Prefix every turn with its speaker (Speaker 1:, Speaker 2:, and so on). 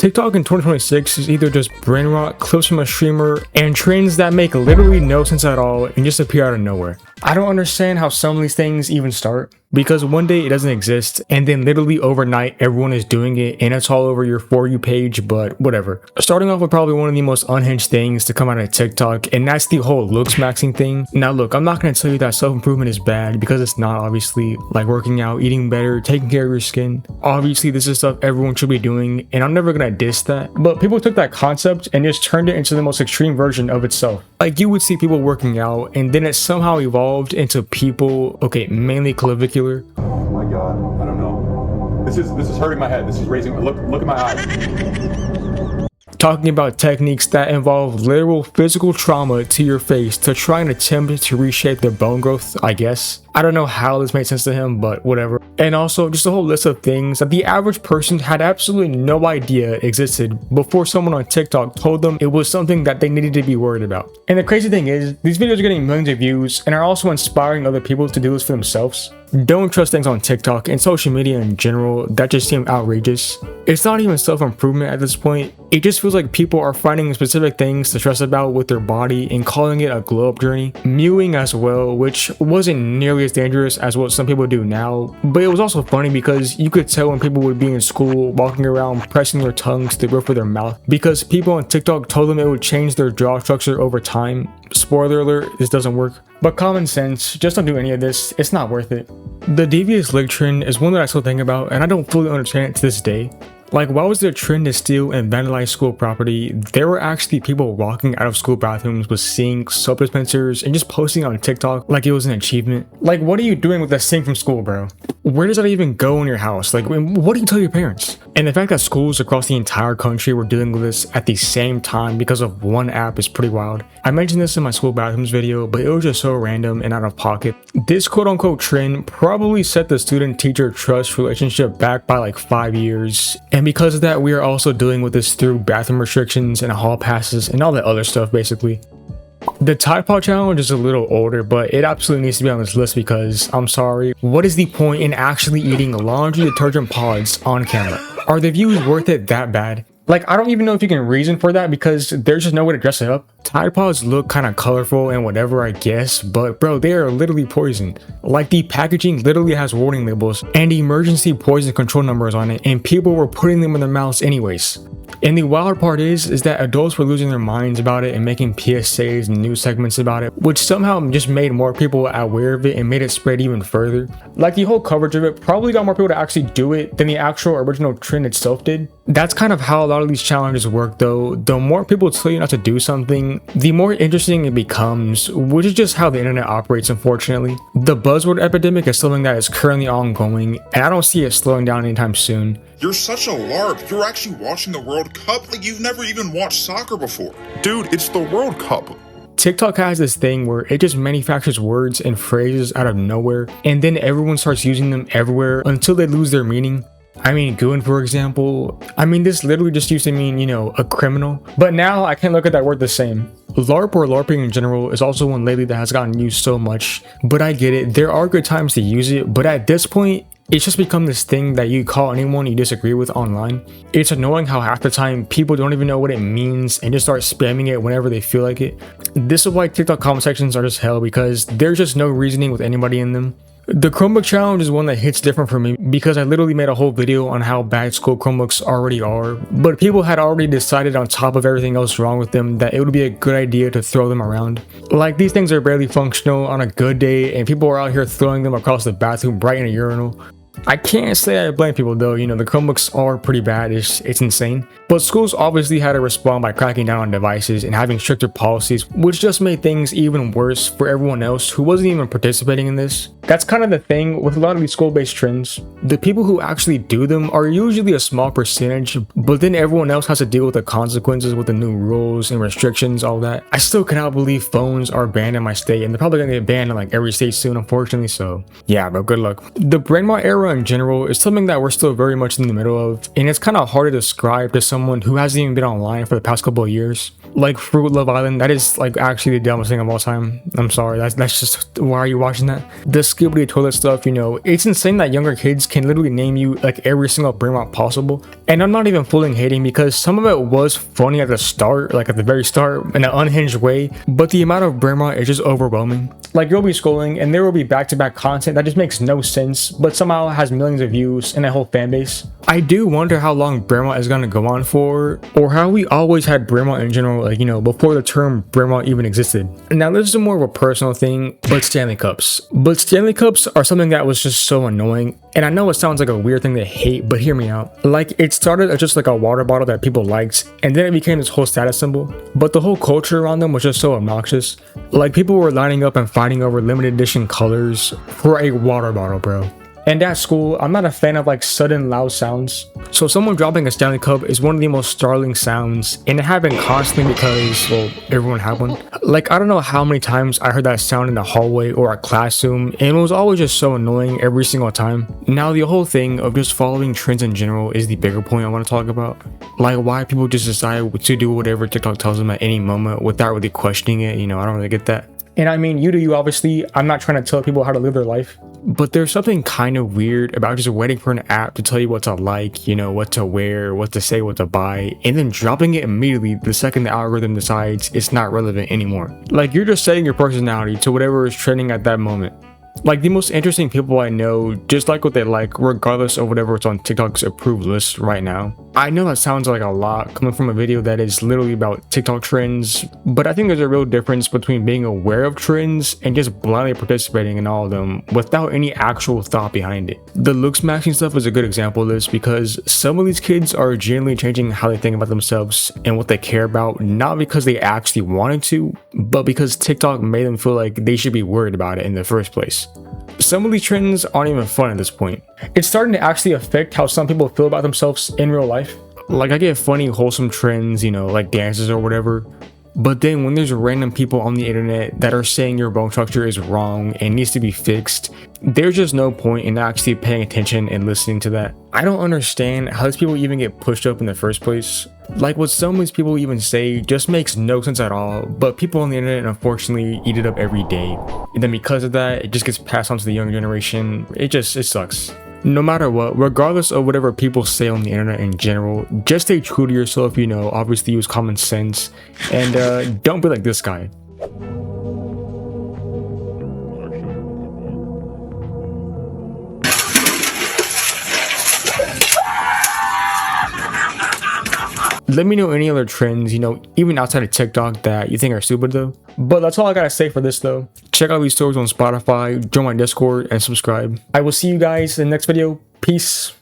Speaker 1: TikTok in 2026 is either just brainrot, clips from a streamer, and trends that make literally no sense at all and just appear out of nowhere. I don't understand how some of these things even start, because one day it doesn't exist and then literally overnight everyone is doing it and it's all over your For You page, but whatever. Starting off with probably one of the most unhinged things to come out of TikTok, and that's the whole Looksmaxxing thing. Now look, I'm not going to tell you that self-improvement is bad, because it's not, obviously. Like working out, eating better, taking care of your skin. Obviously this is stuff everyone should be doing, and I'm never going to diss that, but people took that concept and just turned it into the most extreme version of itself. Like you would see people working out and then it somehow evolved into people, okay, mainly clavicular.
Speaker 2: Oh my god, I don't know. This is hurting my head. This is raising. Look at my eyes.
Speaker 1: Talking about techniques that involve literal physical trauma to your face to try and attempt to reshape their bone growth, I guess. I don't know how this made sense to him, but whatever. And also just a whole list of things that the average person had absolutely no idea existed before someone on TikTok told them it was something that they needed to be worried about. And the crazy thing is, these videos are getting millions of views and are also inspiring other people to do this for themselves. Don't trust things on TikTok and social media in general that just seem outrageous. It's not even self-improvement at this point. It just feels like people are finding specific things to stress about with their body and calling it a glow-up journey. Mewing as well, which wasn't nearly as dangerous as what some people do now, but it was also funny because you could tell when people would be in school walking around pressing their tongues to the roof of their mouth because people on TikTok told them it would change their jaw structure over time. Spoiler alert, this doesn't work. But common sense, just don't do any of this. It's not worth it. The devious leg trend is one that I still think about, and I don't fully understand it to this day. Like, why was there a trend to steal and vandalize school property? There were actually people walking out of school bathrooms with sinks, soap dispensers, and just posting on TikTok like it was an achievement. Like, what are you doing with a sink from school, bro? Where does that even go in your house? Like, what do you tell your parents? And the fact that schools across the entire country were dealing with this at the same time because of one app is pretty wild. I mentioned this in my school bathrooms video, but it was just so random and out of pocket. This quote-unquote trend probably set the student-teacher trust relationship back by like 5 years. And because of that, we are also dealing with this through bathroom restrictions and hall passes and all that other stuff, basically. The Tide Pod challenge is a little older, but it absolutely needs to be on this list because, I'm sorry, what is the point in actually eating laundry detergent pods on camera? Are the views worth it that bad? Like, I don't even know if you can reason for that because there's just no way to dress it up. Tide Pods look kind of colorful and whatever, I guess, but bro, they are literally poison. Like, the packaging literally has warning labels and emergency poison control numbers on it, and people were putting them in their mouths anyways. And the wild part is that adults were losing their minds about it and making PSAs and news segments about it, which somehow just made more people aware of it and made it spread even further. Like, the whole coverage of it probably got more people to actually do it than the actual original trend itself did. That's kind of how a lot of these challenges work though. The more people tell you not to do something, the more interesting it becomes, which is just how the internet operates, unfortunately. The buzzword epidemic is something that is currently ongoing, and I don't see it slowing down anytime soon.
Speaker 3: You're such a LARP. You're actually watching the World Cup like you've never even watched soccer before. Dude, it's the World Cup.
Speaker 1: TikTok has this thing where it just manufactures words and phrases out of nowhere, and then everyone starts using them everywhere until they lose their meaning. I mean, goon, for example. I mean, this literally just used to mean, you know, a criminal. But now I can't look at that word the same. LARP or LARPing in general is also one lately that has gotten used so much. But I get it. There are good times to use it. But at this point, it's just become this thing that you call anyone you disagree with online. It's annoying how half the time people don't even know what it means and just start spamming it whenever they feel like it. This is why TikTok comment sections are just hell, because there's just no reasoning with anybody in them. The Chromebook challenge is one that hits different for me because I literally made a whole video on how bad school Chromebooks already are, but people had already decided on top of everything else wrong with them that it would be a good idea to throw them around. Like, these things are barely functional on a good day and people are out here throwing them across the bathroom right in a urinal. I can't say I blame people though, you know, the Chromebooks are pretty bad, it's insane. But schools obviously had to respond by cracking down on devices and having stricter policies, which just made things even worse for everyone else who wasn't even participating in this. That's kind of the thing with a lot of these school-based trends. The people who actually do them are usually a small percentage, but then everyone else has to deal with the consequences with the new rules and restrictions, all that. I still cannot believe phones are banned in my state, and they're probably gonna get banned in like every state soon, unfortunately, so yeah, bro, good luck. The Brainrot era in general is something that we're still very much in the middle of, and it's kind of hard to describe to someone who hasn't even been online for the past couple of years. Like Fruit Love Island, that is like actually the dumbest thing of all time. I'm sorry, that's just, why are you watching that? The Skibbity toilet stuff, you know, it's insane that younger kids can literally name you like every single Brainrot possible. And I'm not even fully hating, because some of it was funny at the start, like at the very start, in an unhinged way, but the amount of Brainrot is just overwhelming. Like, you'll be scrolling and there will be back-to-back content that just makes no sense, but somehow has millions of views and a whole fan base. I do wonder how long Brainrot is gonna go on for, or how we always had Brainrot in general, like, you know, before the term Brainrot even existed. Now, this is more of a personal thing, but Stanley Cups. But Stanley Cups are something that was just so annoying, and I know it sounds like a weird thing to hate, but hear me out. Like, it started as just like a water bottle that people liked, and then it became this whole status symbol, but the whole culture around them was just so obnoxious. Like, people were lining up and fighting over limited edition colors for a water bottle, bro. And at school, I'm not a fan of like sudden loud sounds. So someone dropping a Stanley Cup is one of the most startling sounds, and it happened constantly because, well, everyone had one. Like, I don't know how many times I heard that sound in the hallway or a classroom, and it was always just so annoying every single time. Now, the whole thing of just following trends in general is the bigger point I want to talk about. Like, why people just decide to do whatever TikTok tells them at any moment without really questioning it, you know, I don't really get that. And I mean, you do you, obviously. I'm not trying to tell people how to live their life. But there's something kind of weird about just waiting for an app to tell you what to like, you know, what to wear, what to say, what to buy, and then dropping it immediately the second the algorithm decides it's not relevant anymore. Like, you're just setting your personality to whatever is trending at that moment. Like, the most interesting people I know just like what they like, regardless of whatever's on TikTok's approved list right now. I know that sounds like a lot coming from a video that is literally about TikTok trends, but I think there's a real difference between being aware of trends and just blindly participating in all of them without any actual thought behind it. The Looksmaxxing stuff is a good example of this, because some of these kids are genuinely changing how they think about themselves and what they care about, not because they actually wanted to, but because TikTok made them feel like they should be worried about it in the first place. Some of these trends aren't even fun at this point. It's starting to actually affect how some people feel about themselves in real life. Like, I get funny, wholesome trends, you know, like dances or whatever. But then when there's random people on the internet that are saying your bone structure is wrong and needs to be fixed, there's just no point in actually paying attention and listening to that. I don't understand how these people even get pushed up in the first place. Like, what some of these people even say just makes no sense at all, but people on the internet unfortunately eat it up every day. And then because of that, it just gets passed on to the younger generation. It sucks. No matter what, regardless of whatever people say on the internet in general, just stay true to yourself, you know, obviously use common sense, and don't be like this guy. Let me know any other trends, you know, even outside of TikTok, that you think are stupid though. But that's all I gotta say for this though. Check out these stories on Spotify, join my Discord, and subscribe. I will see you guys in the next video. Peace.